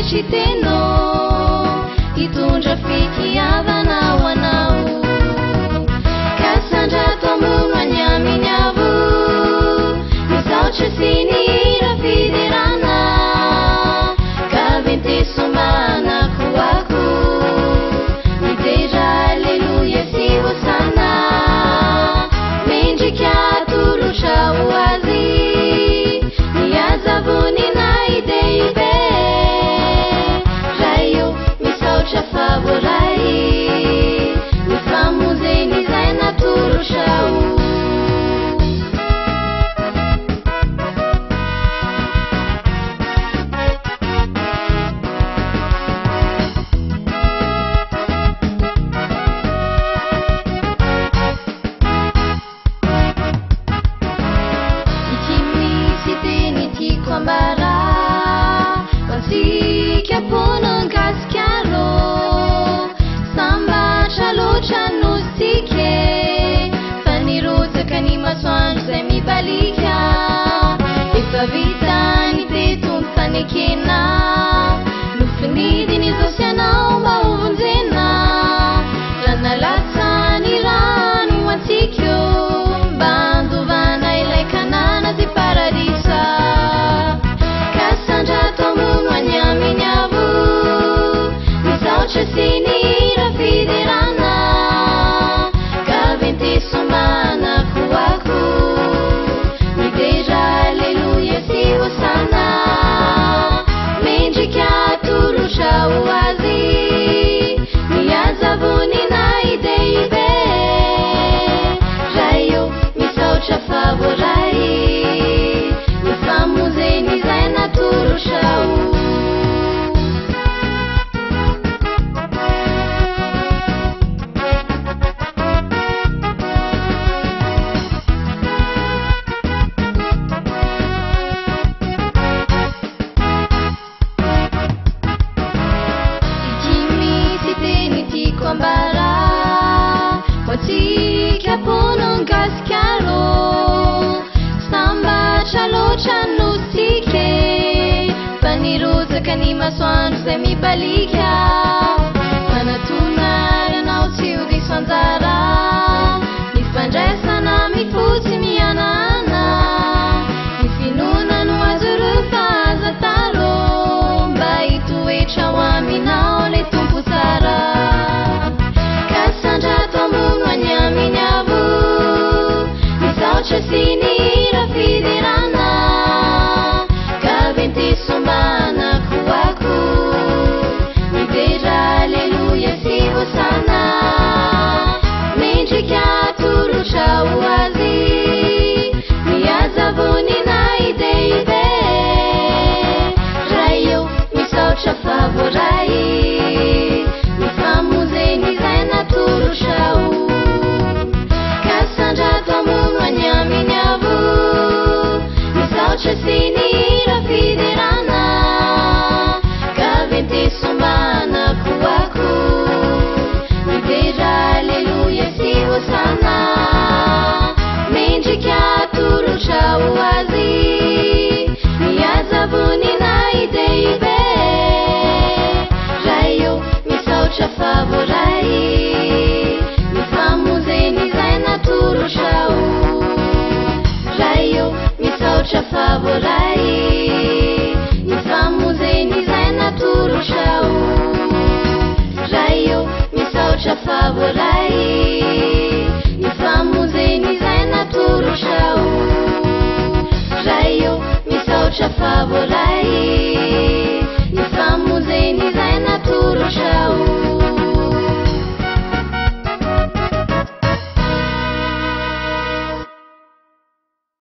tsy tenao hitondra fitiavana ho anao ka sandrato amono any aminy avo misaotra sy ny hira fidirana ka ventesomanako ako mitera aleluia sy hosana mendrika tolotra ho azy miazavoninahy deibe raha io misaotra favoray mifamonjeny izay natolotra ho vitany tetony fanekena nofinidiny zao sy anao mba ovonjena raha nalatsany rano antsika mba andovana ilay kanana ty paradisa ka sandrato amono any aminy avo misaotra sy ny hira fidirana ka ventesomanako ako mitera aleluia sy hosana mendrika tolotra ho azy miazavoninahy deibe raha io misaotra favoray mifamonjeny izay natolotra ho Fanirozakany masoandro zay mibalika manatonaranao tsy ho diso anjara mifandraisana mifotsy mianana ny finoana no azo reo fahazataro mba hitoetra ho aminao le tompo tsara ka sandrato amono any aminy avo misaotra sy ny hira fidirana ventesomanako ako mitera aleluia sy hosana mendrika tolotra ho azy miazavoninahy deibe raha io misaotra favoray